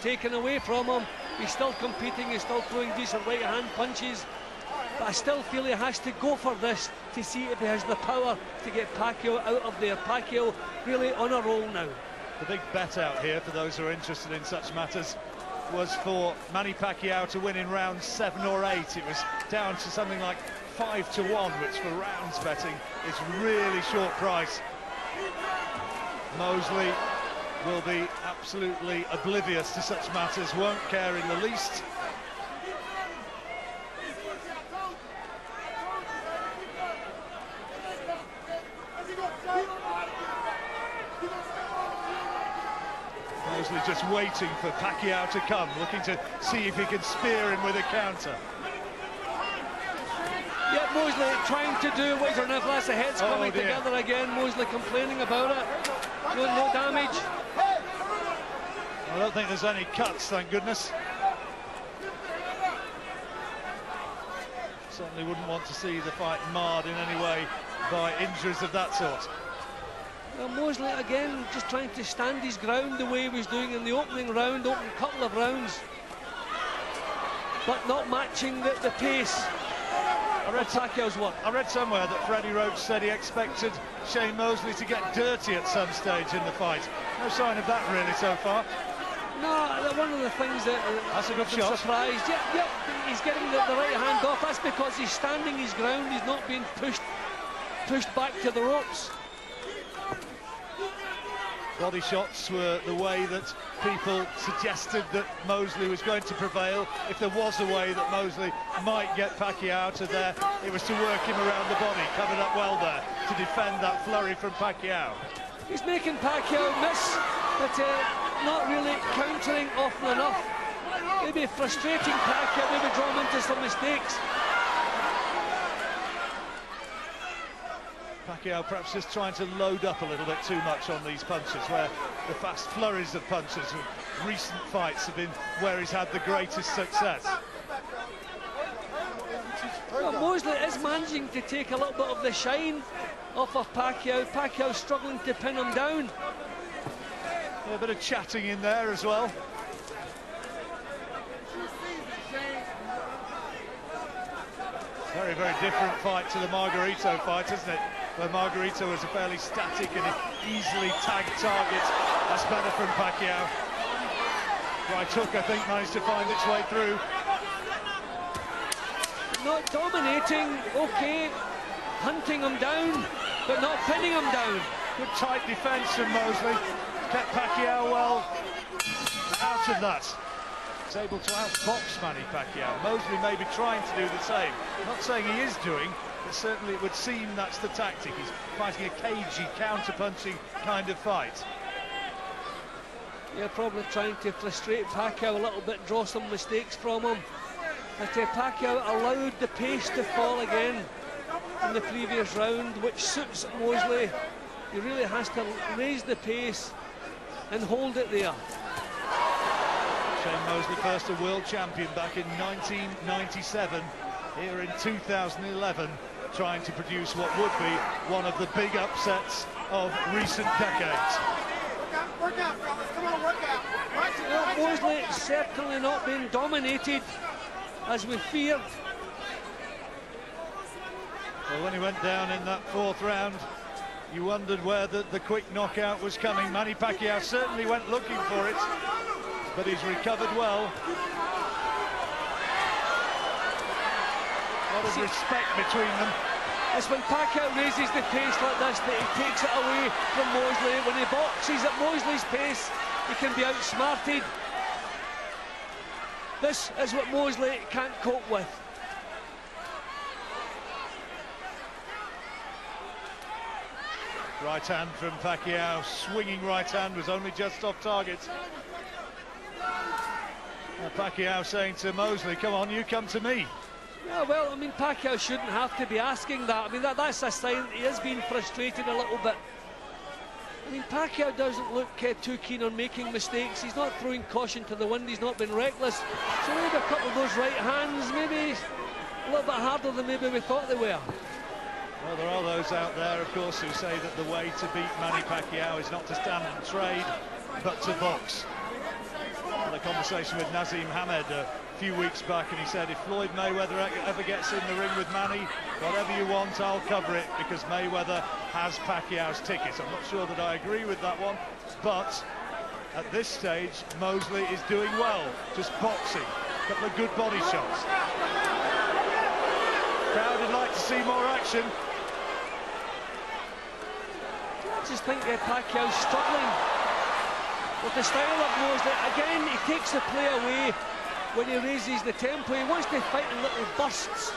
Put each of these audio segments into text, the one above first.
taken away from him. He's still competing, he's still throwing decent right hand punches, but I still feel he has to go for this to see if he has the power to get Pacquiao out of there. Pacquiao really on a roll now. The big bet out here, for those who are interested in such matters, was for Manny Pacquiao to win in round 7 or 8. It was down to something like 5 to 1, which for rounds betting is really short price. Mosley will be absolutely oblivious to such matters, won't care in the least. Mosley just waiting for Pacquiao to come, looking to see if he can spear him with a counter. Yeah, Mosley trying to do what he's on if that's the heads coming together again. Mosley complaining about it. No damage. I don't think there's any cuts, thank goodness. Certainly wouldn't want to see the fight marred in any way by injuries of that sort. Well, Mosley again just trying to stand his ground the way he was doing in the opening round, opening couple of rounds, but not matching the pace. I read somewhere that Freddie Roach said he expected Shane Mosley to get dirty at some stage in the fight. No sign of that really so far. No, one of the things that that's a good shot. Surprised. Yeah, he's getting the right hand off. That's because he's standing his ground. He's not being pushed back to the ropes. Body shots were the way that people suggested that Mosley was going to prevail. If there was a way that Mosley might get Pacquiao out of there, it was to work him around the body, covered up well there, to defend that flurry from Pacquiao. He's making Pacquiao miss, but not really countering often enough. Maybe frustrating Pacquiao, maybe draw him into some mistakes. Pacquiao perhaps just trying to load up a little bit too much on these punches, where the fast flurries of punches of recent fights have been where he's had the greatest success. Well, Mosley is managing to take a little bit of the shine off of Pacquiao. Pacquiao struggling to pin him down. Yeah, a bit of chatting in there as well. Very, very different fight to the Margarito fight, isn't it? Where Margarito was a fairly static and easily tagged target. That's better from Pacquiao. Right hook, I think, managed to find its way through. Not dominating, okay. Hunting him down, but not pinning him down. Good tight defence from Mosley. Kept Pacquiao well out of that. He's able to outbox Manny Pacquiao. Mosley may be trying to do the same. I'm not saying he is doing, but certainly it would seem that's the tactic. He's fighting a cagey, counter-punching kind of fight. Yeah, probably trying to frustrate Pacquiao a little bit, draw some mistakes from him. But Pacquiao allowed the pace to fall again in the previous round, which suits Mosley. He really has to raise the pace and hold it there. Shane Mosley, first a world champion back in 1997, here in 2011, trying to produce what would be one of the big upsets of recent decades. Work out, fellas. Come on, work out. Well, Mosley certainly not being dominated as we feared. Well, when he went down in that 4th round, you wondered where the quick knockout was coming. Manny Pacquiao certainly went looking for it, but he's recovered well. A lot of respect between them. It's when Pacquiao raises the pace like this that he takes it away from Mosley. When he boxes at Mosley's pace, he can be outsmarted. This is what Mosley can't cope with. Right hand from Pacquiao, swinging right hand, was only just off target. Pacquiao saying to Mosley, come on, you come to me. Yeah, well, I mean, Pacquiao shouldn't have to be asking that. I mean, that's a sign that he is being frustrated a little bit. I mean, Pacquiao doesn't look too keen on making mistakes. He's not throwing caution to the wind. He's not been reckless. So maybe a couple of those right hands, maybe a little bit harder than maybe we thought they were. Well, there are those out there, of course, who say that the way to beat Manny Pacquiao is not to stand and trade, but to box. Well, a conversation with Nazim Hamed a few weeks back, and he said, if Floyd Mayweather ever gets in the ring with Manny, whatever you want, I'll cover it, because Mayweather has Pacquiao's ticket. I'm not sure that I agree with that one, but at this stage, Mosley is doing well, just boxing. A couple of good body shots. Crowd would like to see more action. I just think Pacquiao's struggling with the style of Mosley. Again, he takes the play away when he raises the tempo. He wants to fight in little bursts.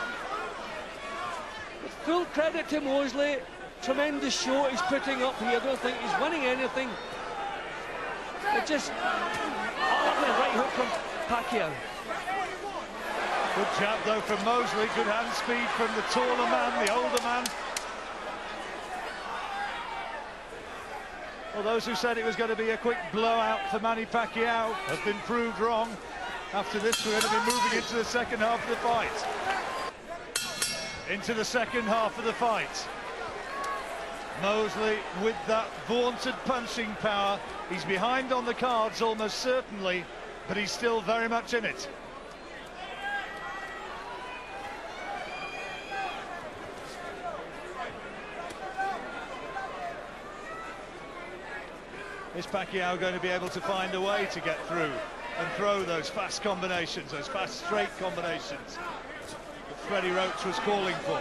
With full credit to Mosley, tremendous show he's putting up here. I don't think he's winning anything. It just... lovely right hook from Pacquiao. Good jab though from Mosley, good hand speed from the taller man, the older man. Well, those who said it was going to be a quick blowout for Manny Pacquiao have been proved wrong. After this, we're going to be moving into the second half of the fight. Into the second half of the fight. Mosley with that vaunted punching power. He's behind on the cards almost certainly, but he's still very much in it. Is Pacquiao going to be able to find a way to get through and throw those fast combinations, those fast straight combinations that Freddie Roach was calling for?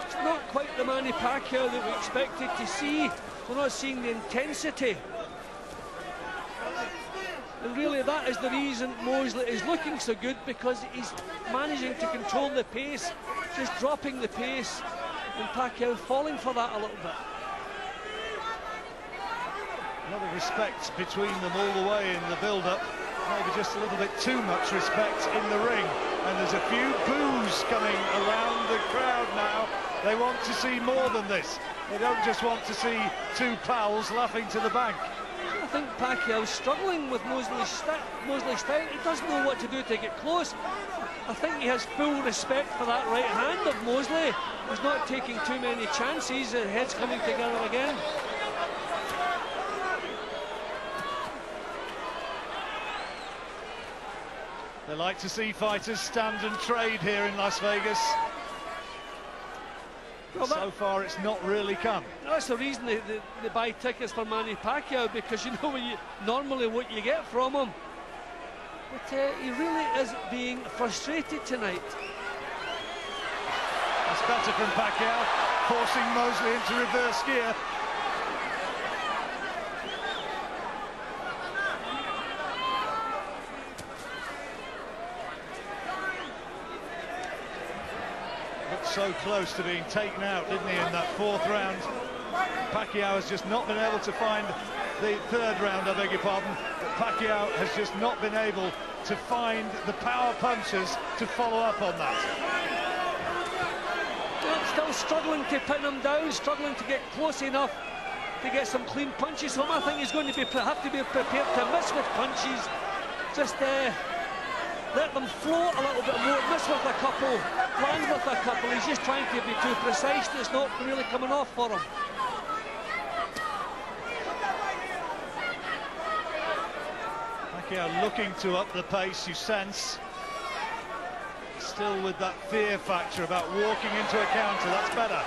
It's not quite the Manny Pacquiao that we expected to see. We're not seeing the intensity. And really that is the reason Mosley is looking so good, because he's managing to control the pace, just dropping the pace, and Pacquiao falling for that a little bit. A lot of respect between them all the way in the build-up. Maybe just a little bit too much respect in the ring. And there's a few boos coming around the crowd now. They want to see more than this. They don't just want to see two pals laughing to the bank. I think Pacquiao's struggling with Mosley's style. He doesn't know what to do to get close. I think he has full respect for that right hand of Mosley. He's not taking too many chances. The head's coming together again. They like to see fighters stand and trade here in Las Vegas. Well, so far it's not really come. That's the reason they buy tickets for Manny Pacquiao, because you know normally what you get from him. But he really is being frustrated tonight. That's better from Pacquiao, forcing Mosley into reverse gear. So close to being taken out, didn't he, in that fourth round. Pacquiao has just not been able to find the third round, I beg your pardon, but Pacquiao has just not been able to find the power punches to follow up on that. Still struggling to pin him down, struggling to get close enough to get some clean punches home. I think he's going to have to be prepared to miss with punches. Just let them float a little bit more, miss with a couple, land with a couple. He's just trying to be too precise. It's not really coming off for him. Pacquiao looking to up the pace, you sense. Still with that fear factor about walking into a counter. That's better.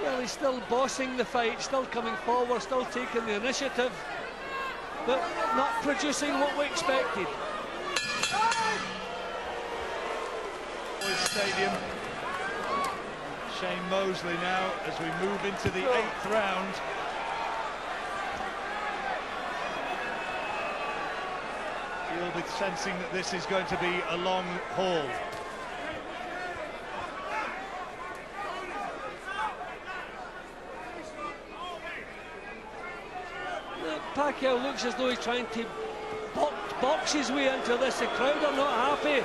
Well, he's still bossing the fight, still coming forward, still taking the initiative, but not producing what we expected. Stadium. Shane Mosley now as we move into the 8th round. You'll be sensing that this is going to be a long haul. Pacquiao looks as though he's trying to box his way into this. The crowd are not happy.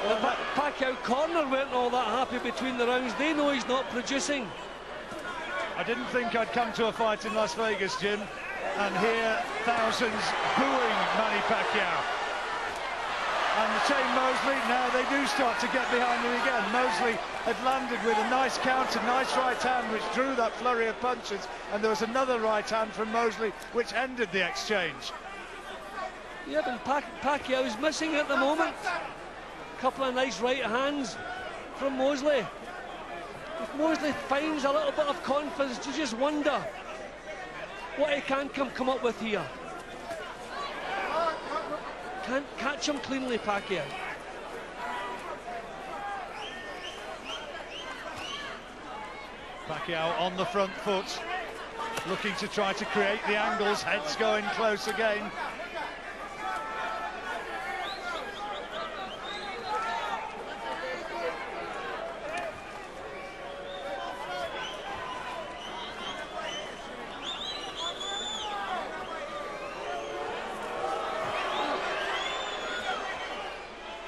The Pacquiao corner weren't all that happy between the rounds. They know he's not producing. I didn't think I'd come to a fight in Las Vegas, Jim, and hear thousands booing Manny Pacquiao. And Shane Mosley, now they do start to get behind him again. Mosley had landed with a nice counter, nice right hand, which drew that flurry of punches, and there was another right hand from Mosley, which ended the exchange. Yeah, but Pacquiao's missing at the moment. A couple of nice right hands from Mosley. If Mosley finds a little bit of confidence, you just wonder what he can come up with here. Can't catch him cleanly, Pacquiao. Pacquiao on the front foot, looking to try to create the angles, heads going close again.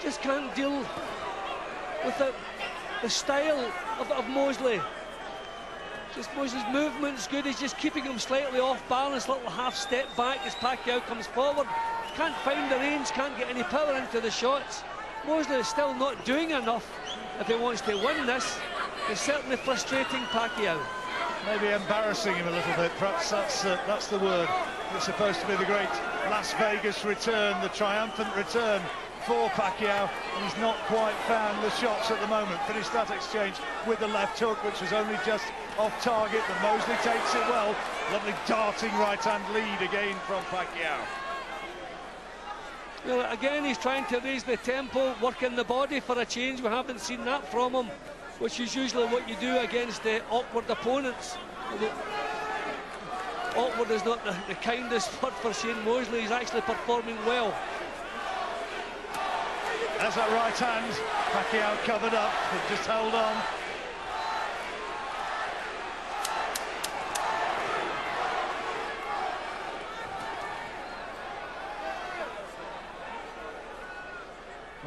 Just can't deal with the style of Mosley. Just Mosley's movement's good, he's just keeping him slightly off balance, little half step back as Pacquiao comes forward. Can't find the range, can't get any power into the shots. Mosley is still not doing enough if he wants to win this. It's certainly frustrating Pacquiao. Maybe embarrassing him a little bit, perhaps that's the word. It's supposed to be the great Las Vegas return, the triumphant return for Pacquiao, and he's not quite found the shots at the moment. Finished that exchange with the left hook, which was only just off target, but Mosley takes it well. Lovely darting right-hand lead again from Pacquiao. Well, again, he's trying to raise the tempo, working the body for a change. We haven't seen that from him, which is usually what you do against the awkward opponents. Awkward is not the kindest word for Shane Mosley. He's actually performing well. As that right hand, Pacquiao covered up, but just held on.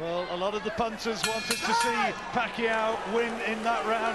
Well, a lot of the punters wanted to see Pacquiao win in that round.